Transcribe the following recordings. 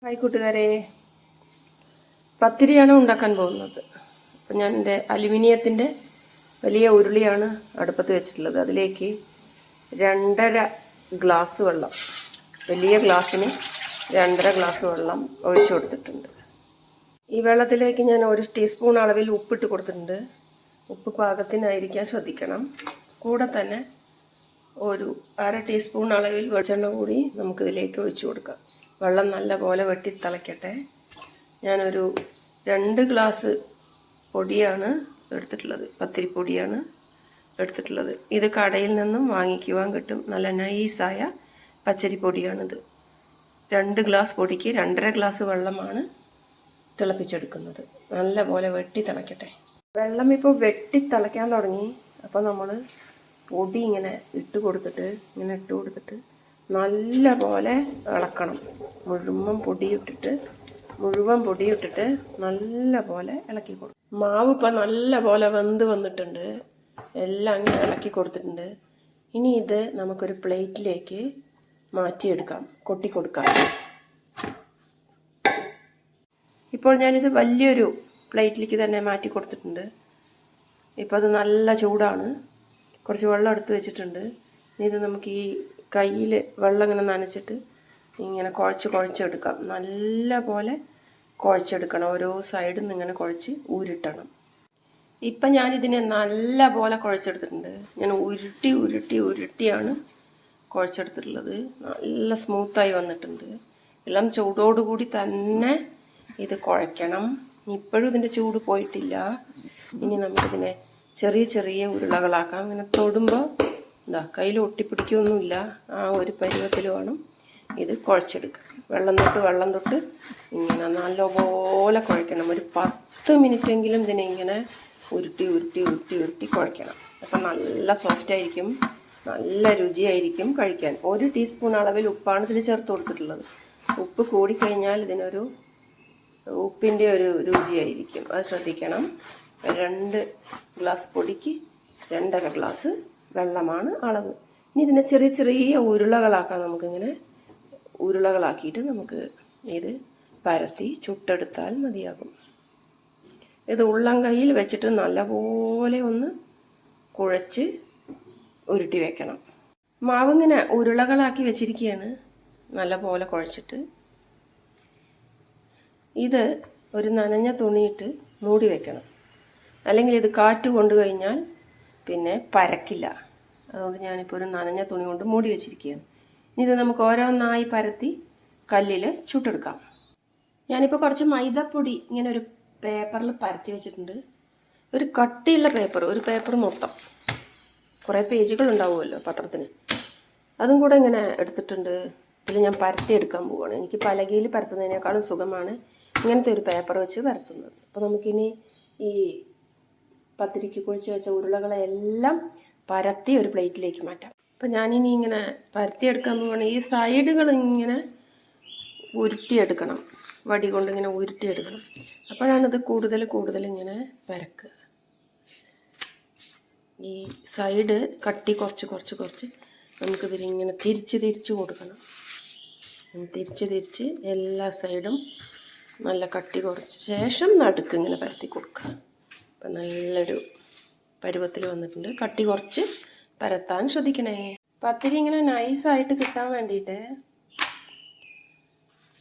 Hi കൂട്ടുകാരെ, പത്തിരിയാണ് ഉണ്ടാക്കാൻ പോകുന്നത്. അപ്പം ഞാൻ എൻ്റെ അലുമിനിയത്തിൻ്റെ വലിയ ഉരുളിയാണ് അടുപ്പത്ത് വെച്ചിട്ടുള്ളത്. അതിലേക്ക് 2.5 ഗ്ലാസ് വെള്ളം, വലിയ ഗ്ലാസ്സിന് 2.5 ഗ്ലാസ് വെള്ളം ഒഴിച്ചു കൊടുത്തിട്ടുണ്ട്. ഈ വെള്ളത്തിലേക്ക് ഞാൻ 1 ടീസ്പൂൺ അളവിൽ ഉപ്പിട്ട് കൊടുത്തിട്ടുണ്ട്. ഉപ്പ് പാകത്തിനായിരിക്കാൻ ശ്രദ്ധിക്കണം. കൂടെ തന്നെ 1/2 ടീസ്പൂൺ അളവിൽ വെളിച്ചെണ്ണ കൂടി നമുക്കിതിലേക്ക് ഒഴിച്ചു കൊടുക്കാം. വെള്ളം നല്ല പോലെ വെട്ടി തിളയ്ക്കട്ടെ. ഞാനൊരു 2 ഗ്ലാസ് പൊടിയാണ് എടുത്തിട്ടുള്ളത്, പത്തിരിപ്പൊടിയാണ് എടുത്തിട്ടുള്ളത്. ഇത് കടയിൽ നിന്നും വാങ്ങിക്കുവാൻ കിട്ടും. നല്ല നൈസായ പച്ചരിപ്പൊടിയാണിത്. 2 ഗ്ലാസ് പൊടിക്ക് 2.5 ഗ്ലാസ് വെള്ളമാണ് തിളപ്പിച്ചെടുക്കുന്നത്. നല്ല പോലെ വെട്ടി തിളയ്ക്കട്ടെ. വെള്ളം ഇപ്പോൾ വെട്ടി തിളയ്ക്കാൻ തുടങ്ങി. അപ്പോൾ നമ്മൾ പൊടി ഇങ്ങനെ ഇട്ട് കൊടുത്തിട്ട് നല്ല പോലെ ഇളക്കണം. മുഴുവൻ പൊടിയിട്ടിട്ട് നല്ല പോലെ ഇളക്കി കൊടുക്കും. മാവ് ഇപ്പം നല്ല പോലെ വെന്ത് വന്നിട്ടുണ്ട്. എല്ലാം ഇങ്ങനെ ഇളക്കി കൊടുത്തിട്ടുണ്ട്. ഇനി ഇത് നമുക്കൊരു പ്ലേറ്റിലേക്ക് മാറ്റിയെടുക്കാം, കൊട്ടിക്കൊടുക്കാം. ഇപ്പോൾ ഞാനിത് വലിയൊരു പ്ലേറ്റിലേക്ക് തന്നെ മാറ്റി കൊടുത്തിട്ടുണ്ട്. ഇപ്പോൾ അത് നല്ല ചൂടാണ്. കുറച്ച് വെള്ളം എടുത്ത് വെച്ചിട്ടുണ്ട്. ഇനി ഇത് നമുക്ക് ഈ കയ്യിൽ വെള്ളം ഇങ്ങനെ നനച്ചിട്ട് ഇങ്ങനെ കുഴച്ചെടുക്കാം. നല്ല പോലെ കുഴച്ചെടുക്കണം. ഓരോ സൈഡിൽ നിന്ന് ഇങ്ങനെ കുഴച്ച് ഊരിട്ടണം. ഇപ്പം ഞാനിതിനെ നല്ല പോലെ കുഴച്ചെടുത്തിട്ടുണ്ട്. ഞാൻ ഉരുട്ടിയാണ് കുഴച്ചെടുത്തിട്ടുള്ളത്. നല്ല സ്മൂത്തായി വന്നിട്ടുണ്ട്. എല്ലാം ചൂടോടുകൂടി തന്നെ ഇത് കുഴയ്ക്കണം. ഇപ്പോഴും ഇതിൻ്റെ ചൂട് പോയിട്ടില്ല. ഇനി നമുക്കിതിനെ ചെറിയ ഉരുളകളാക്കാം. ഇങ്ങനെ തൊടുമ്പോൾ കയ്യിൽ ഒട്ടിപ്പിടിക്കൊന്നുമില്ല. ആ ഒരു പരുവത്തിൽ വേണം ഇത് കുഴച്ചെടുക്കാൻ. വെള്ളം തൊട്ട് ഇങ്ങനെ നല്ലപോലെ കുഴയ്ക്കണം. ഒരു 10 മിനിറ്റെങ്കിലും ഇതിനെ ഇങ്ങനെ ഉരുട്ടി കുഴയ്ക്കണം. അപ്പം നല്ല സോഫ്റ്റായിരിക്കും, നല്ല രുചിയായിരിക്കും കഴിക്കാൻ. 1 ടീസ്പൂൺ അളവിൽ ഉപ്പാണ് ഇതിൽ ചേർത്ത് കൊടുത്തിട്ടുള്ളത്. ഉപ്പ് കൂടിക്കഴിഞ്ഞാൽ ഇതിനൊരു ഉപ്പിൻ്റെ ഒരു രുചിയായിരിക്കും. അത് ശ്രദ്ധിക്കണം. 2 ഗ്ലാസ് പൊടിക്ക് 2.5 ഗ്ലാസ് വെള്ളമാണ് അളവ്. ഇനി ഇതിനെ ചെറിയ ഉരുളകളാക്കാം. നമുക്കിങ്ങനെ ഉരുളകളാക്കിയിട്ട് നമുക്ക് ഇത് പരത്തി ചുട്ടെടുത്താൽ മതിയാകും. ഇത് ഉള്ളം കയ്യിൽ വെച്ചിട്ട് നല്ലപോലെ ഒന്ന് കുഴച്ച് ഉരുട്ടി വെക്കണം. മാവിങ്ങനെ ഉരുളകളാക്കി വെച്ചിരിക്കുകയാണ്, നല്ലപോലെ കുഴച്ചിട്ട്. ഇത് ഒരു നനഞ്ഞ തുണിയിട്ട് മൂടി വെക്കണം. അല്ലെങ്കിൽ ഇത് കാറ്റ് കൊണ്ടു കഴിഞ്ഞാൽ പിന്നെ പരക്കില്ല. അതുകൊണ്ട് ഞാനിപ്പോൾ ഒരു നനഞ്ഞ തുണി കൊണ്ട് മൂടി വെച്ചിരിക്കുകയാണ്. ഇനി ഇത് നമുക്ക് ഓരോന്നായി പരത്തി കല്ലിൽ ചുട്ടെടുക്കാം. ഞാനിപ്പോൾ കുറച്ച് മൈദപ്പൊടി ഇങ്ങനെ ഒരു പേപ്പറിൽ പരത്തി വെച്ചിട്ടുണ്ട്. ഒരു കട്ടിയുള്ള ഒരു പേപ്പർ മൊത്തം, കുറേ പേജുകൾ ഉണ്ടാവുമല്ലോ പത്രത്തിന്, അതും കൂടെ ഇങ്ങനെ എടുത്തിട്ടുണ്ട്. ഇതിൽ ഞാൻ പരത്തി എടുക്കാൻ പോവുകയാണ്. എനിക്ക് പലകയിൽ പരത്തുന്നതിനേക്കാളും സുഖമാണ് ഇങ്ങനത്തെ ഒരു പേപ്പർ വെച്ച് പരത്തുന്നത്. അപ്പോൾ നമുക്കിനി ഈ പത്തിരിക്ക് കുഴിച്ച് വെച്ച ഉരുളകളെല്ലാം പരത്തി ഒരു പ്ലേറ്റിലേക്ക് മാറ്റാം. അപ്പം ഞാനിനി ഇങ്ങനെ പരത്തിയെടുക്കാൻ പോവുകയാണ്. ഈ സൈഡുകൾ ഇങ്ങനെ ഉരുട്ടിയെടുക്കണം, വടി കൊണ്ട് ഇങ്ങനെ ഉരുട്ടിയെടുക്കണം. അപ്പോഴാണിത് കൂടുതൽ ഇങ്ങനെ പരക്കുക. ഈ സൈഡ് കട്ടി കുറച്ച് നമുക്കിതിലിങ്ങനെ തിരിച്ച് കൊടുക്കണം. തിരിച്ച് എല്ലാ സൈഡും നല്ല കട്ടി കുറച്ച ശേഷം നടുക്ക് ഇങ്ങനെ പരത്തി കൊടുക്കുക. അപ്പം നല്ലൊരു പരുവത്തിൽ വന്നിട്ടുണ്ട്. കട്ടി കുറച്ച് പരത്താൻ ശ്രദ്ധിക്കണേ. പത്തിരി ഇങ്ങനെ നൈസായിട്ട്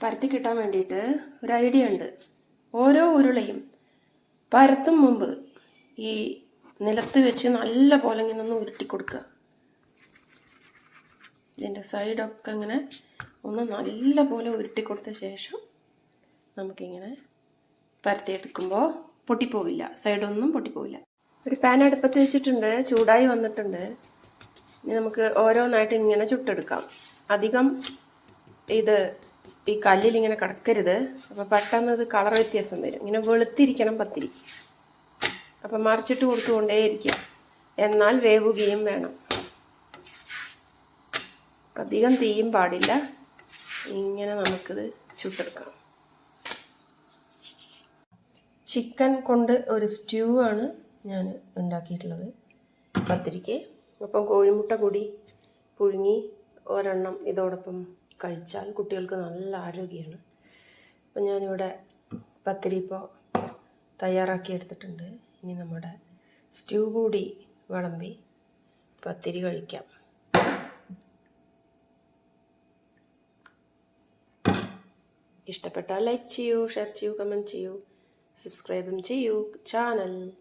പരത്തി കിട്ടാൻ വേണ്ടിയിട്ട് ഒരു ഐഡിയ ഉണ്ട്. ഓരോ ഉരുളയും പരത്തും മുമ്പ് ഈ നിലത്ത് വെച്ച് നല്ല പോലെ ഇങ്ങനെ ഒന്ന് ഉരുട്ടി കൊടുക്കുക. ഇതിൻ്റെ സൈഡൊക്കെ ഇങ്ങനെ ഒന്ന് നല്ല പോലെ ഉരുട്ടി കൊടുത്ത ശേഷം നമുക്കിങ്ങനെ പരത്തിയെടുക്കുമ്പോൾ പൊട്ടിപ്പോവില്ല, സൈഡൊന്നും പൊട്ടിപ്പോവില്ല. ഒരു പാൻ അടുപ്പത്ത് വെച്ചിട്ടുണ്ട്, ചൂടായി വന്നിട്ടുണ്ട്. ഇനി നമുക്ക് ഓരോന്നായിട്ട് ഇങ്ങനെ ചുട്ടെടുക്കാം. അധികം ഇത് ഈ കല്ലിൽ ഇങ്ങനെ കിടക്കരുത്. അപ്പോൾ പെട്ടെന്ന് ഇത് കളർ വ്യത്യാസം വരും. ഇങ്ങനെ വെളുത്തിരിക്കണം പത്തിരി. അപ്പം മറിച്ചിട്ട് കൊടുത്തുകൊണ്ടേയിരിക്കുക. എന്നാൽ വേവുകയും വേണം. അധികം തീയും പാടില്ല. ഇങ്ങനെ നമുക്കിത് ചുട്ടെടുക്കാം. ചിക്കൻ കൊണ്ട് ഒരു സ്റ്റ്യൂ ആണ് ഞാൻ ഉണ്ടാക്കിയിട്ടുള്ളത് പത്തിരിക്ക്. അപ്പം കോഴിമുട്ട കൂടി പുഴുങ്ങി ഒരെണ്ണം ഇതോടൊപ്പം കഴിച്ചാൽ കുട്ടികൾക്ക് നല്ല ആരോഗ്യമാണ്. അപ്പം ഞാനിവിടെ പത്തിരി ഇപ്പോൾ തയ്യാറാക്കി എടുത്തിട്ടുണ്ട്. ഇനി നമ്മുടെ സ്റ്റ്യൂ കൂടി വിളമ്പി പത്തിരി കഴിക്കാം. ഇഷ്ടപ്പെട്ടാൽ ലൈക്ക് ചെയ്യൂ, ഷെയർ ചെയ്യൂ, കമൻറ്റ് ചെയ്യൂ, സബ്സ്ക്രൈബും ചെയ്യൂ ചാനൽ.